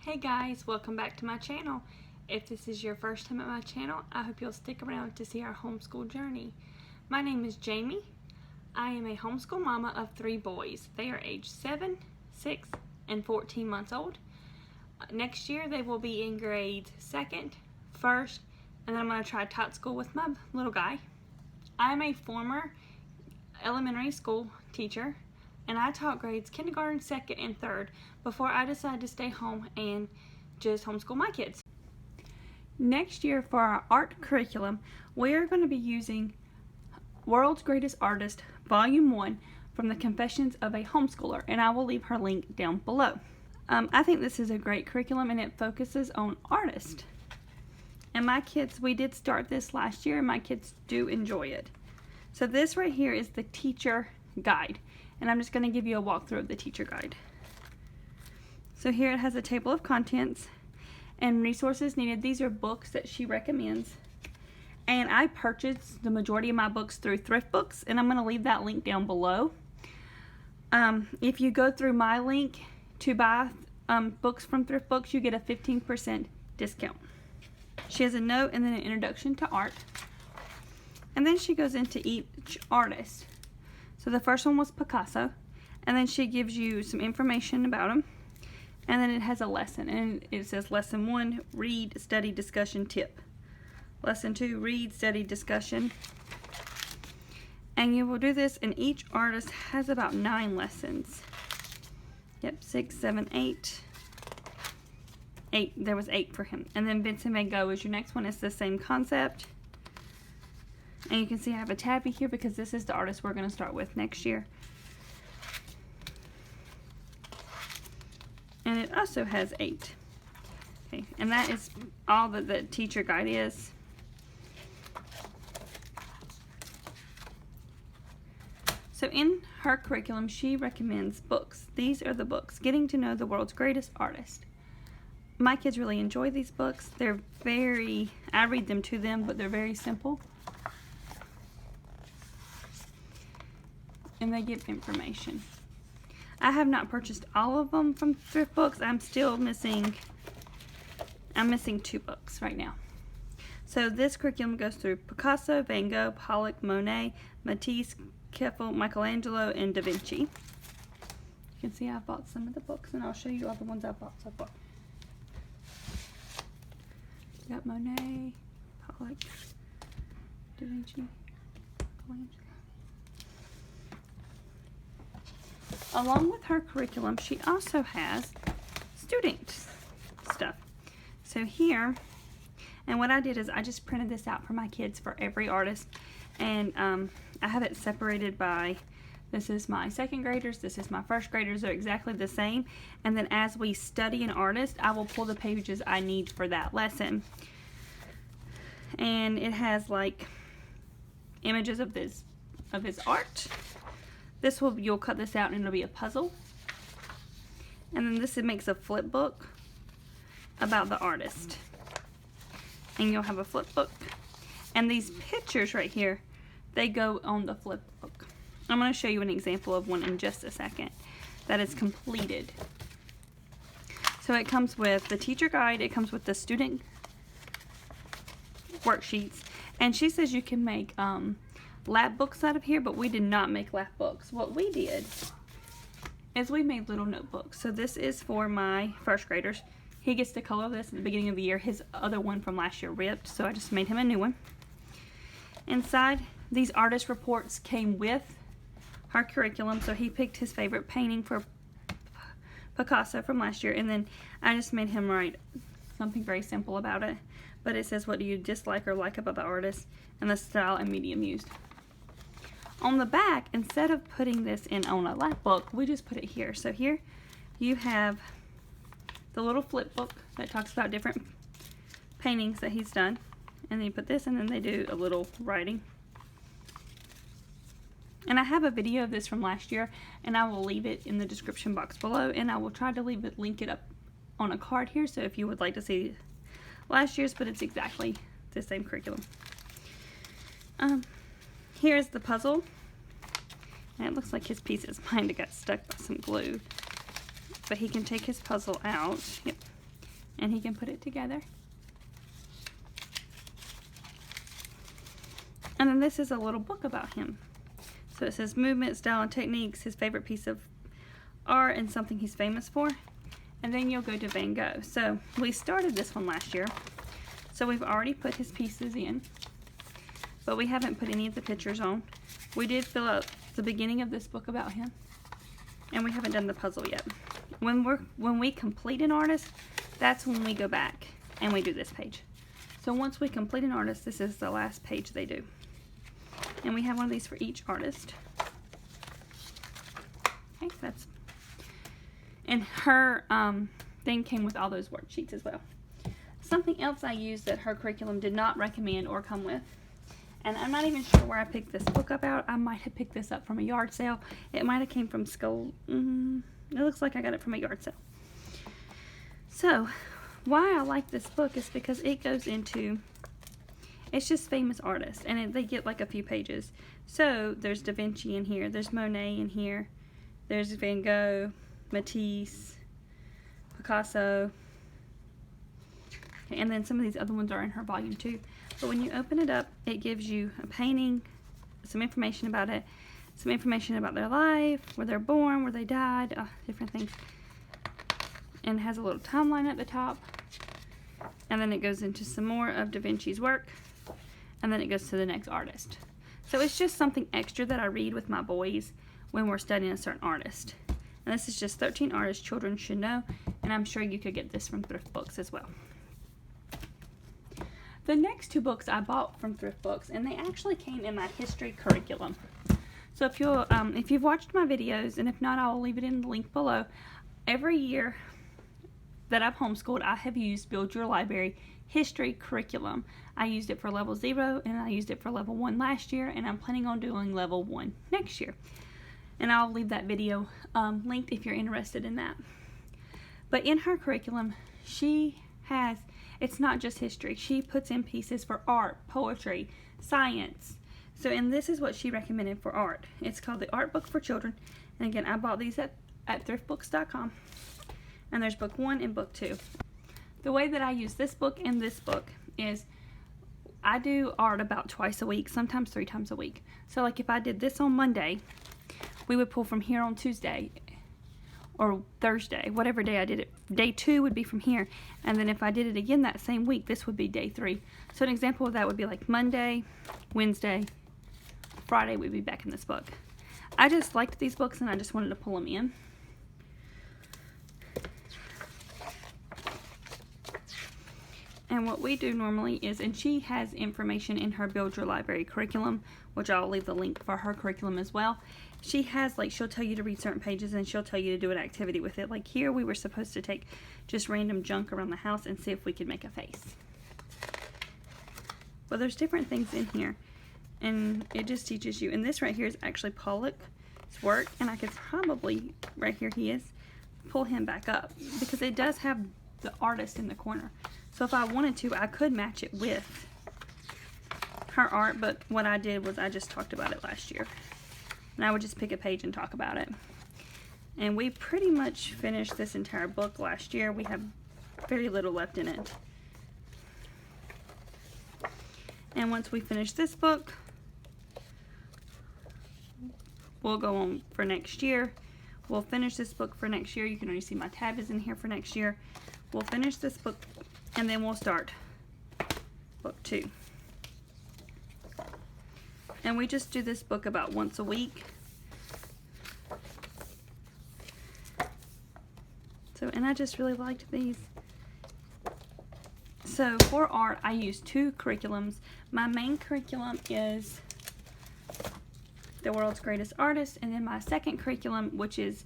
Hey guys, welcome back to my channel. If this is your first time at my channel, I hope you'll stick around to see our homeschool journey. My name is Jamie. I am a homeschool mama of 3 boys. They are age 7, 6, and 14 months old. Next year they will be in grades 2nd, 1st, and then I'm going to try tot school with my little guy. I am a former elementary school teacher, and I taught grades kindergarten, 2nd, and 3rd before I decided to stay home and just homeschool my kids. Next year for our art curriculum, we are going to be using World's Greatest Artist Volume 1 from the Confessions of a Homeschooler, and I will leave her link down below. I think this is a great curriculum and it focuses on artists. And my kids, we did start this last year and my kids do enjoy it. So this right here is the teacher guide. And I'm just going to give you a walkthrough of the teacher guide. So here it has a table of contents and resources needed. These are books that she recommends. And I purchased the majority of my books through Thrift books, and I'm going to leave that link down below. If you go through my link to buy books from Thrift books, you get a 15% discount. She has a note and then an introduction to art. And then she goes into each artist. So the first one was Picasso, and then she gives you some information about him, and then it has a lesson, and it says lesson 1, read, study, discussion, tip. Lesson 2, read, study, discussion. And you will do this, and each artist has about 9 lessons. Yep, 6, 7, 8. 8, there was 8 for him. And then Vincent Van Gogh is your next one. It's the same concept. And you can see I have a tabby here because this is the artist we're going to start with next year. And it also has 8. Okay, and that is all that the teacher guide is. So in her curriculum, she recommends books. These are the books. Getting to Know the World's Greatest Artist. My kids really enjoy these books. They're very, I read them to them, but they're very simple. And they give information. I have not purchased all of them from Thrift books. I'm missing 2 books right now. So this curriculum goes through Picasso, Van Gogh, Pollock, Monet, Matisse, Keffel, Michelangelo, and Da Vinci. You can see I bought some of the books, and I'll show you all the ones I bought so far. Got Monet, Pollock, Da Vinci, Michelangelo. Along with her curriculum, she also has student stuff. So here, and what I did is I just printed this out for my kids for every artist, and I have it separated by, this is my 2nd graders, this is my 1st graders. They're exactly the same, and then as we study an artist, I will pull the pages I need for that lesson. And it has like images of his art. You'll cut this out and it'll be a puzzle. And then it makes a flip book about the artist. And you'll have a flip book. And these pictures right here, they go on the flip book. I'm going to show you an example of one in just a second that is completed. So it comes with the teacher guide, it comes with the student worksheets, and she says you can make lap books out of here, but we did not make lap books. What we did is we made little notebooks. So this is for my 1st graders. He gets to color this at the beginning of the year. His other one from last year ripped, so I just made him a new one. Inside, these artist reports came with her curriculum, so he picked his favorite painting for Picasso from last year, and then I just made him write something very simple about it. But it says, what do you dislike or like about the artist, and the style and medium used. On the back, instead of putting this in on a lap book, we just put it here. So here you have the little flip book that talks about different paintings that he's done. And then you put this, and then they do a little writing. And I have a video of this from last year, and I will leave it in the description box below, and I will try to link it up on a card here, so if you would like to see last year's, but it's exactly the same curriculum. Here's the puzzle, and it looks like his pieces might have got stuck by some glue, but he can take his puzzle out. Yep. and he can put it together. And then this is a little book about him. So it says movement, style, and techniques, his favorite piece of art, and something he's famous for. And then you'll go to Van Gogh. So we started this one last year. So we've already put his pieces in, but we haven't put any of the pictures on. We did fill out the beginning of this book about him, and we haven't done the puzzle yet. When we complete an artist, that's when we go back and we do this page. So once we complete an artist, this is the last page they do. And we have one of these for each artist. Okay, and her thing came with all those worksheets as well. Something else I used that her curriculum did not recommend or come with, and I'm not even sure where I picked this book up out. I might have picked this up from a yard sale. It might have came from school. It looks like I got it from a yard sale. So why I like this book is because it goes into, it's just famous artists, and they get like a few pages. So there's Da Vinci in here, there's Monet in here, there's Van Gogh, Matisse, Picasso, and then some of these other ones are in her volume too. But when you open it up, it gives you a painting, some information about it, some information about their life, where they're born, where they died, different things. And it has a little timeline at the top. And then it goes into some more of Da Vinci's work. And then it goes to the next artist. So it's just something extra that I read with my boys when we're studying a certain artist. And this is just 13 artists children should know. And I'm sure you could get this from Thrift Books as well. The next two books I bought from Thrift Books, and they actually came in my history curriculum. So if you've watched my videos, and if not, I'll leave it in the link below. Every year that I've homeschooled, I have used Build Your Library history curriculum. I used it for level 0, and I used it for level 1 last year, and I'm planning on doing level 1 next year. And I'll leave that video linked if you're interested in that. But in her curriculum, it's not just history. She puts in pieces for art, poetry, science. So, and this is what she recommended for art. It's called the Art Book for Children. And again, I bought these at thriftbooks.com. And there's book 1 and book 2. The way that I use this book and this book is I do art about twice a week, sometimes 3 times a week. So like if I did this on Monday, we would pull from here on Tuesday or Thursday, whatever day I did it. Day 2 would be from here. And then if I did it again that same week, this would be day 3. So an example of that would be like Monday, Wednesday, Friday we'd be back in this book. I just liked these books and I just wanted to pull them in. And what we do normally is, and she has information in her Build Your Library curriculum, which I'll leave the link for her curriculum as well. She has, like, she'll tell you to read certain pages and she'll tell you to do an activity with it. Like here, we were supposed to take just random junk around the house and see if we could make a face. But there's different things in here, and it just teaches you. And this right here is actually Pollock's work, and I could probably, right here he is, pull him back up because it does have the artist in the corner. So if I wanted to, I could match it with her art, but what I did was I just talked about it last year. And I would just pick a page and talk about it. And we pretty much finished this entire book last year. We have very little left in it. And once we finish this book, we'll go on for next year. We'll finish this book for next year. You can already see my tab is in here for next year. We'll finish this book and then we'll start book 2. And we just do this book about once a week. So, and I just really liked these. So for art, I use 2 curriculums. My main curriculum is The World's Greatest Artist, and then my second curriculum, which is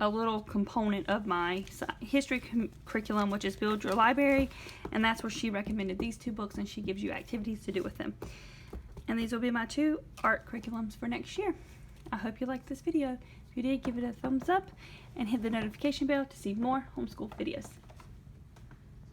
a little component of my history curriculum, which is Build Your Library, and that's where she recommended these 2 books, and she gives you activities to do with them. And these will be my 2 art curriculums for next year. I hope you liked this video. If you did, give it a thumbs up and hit the notification bell to see more homeschool videos.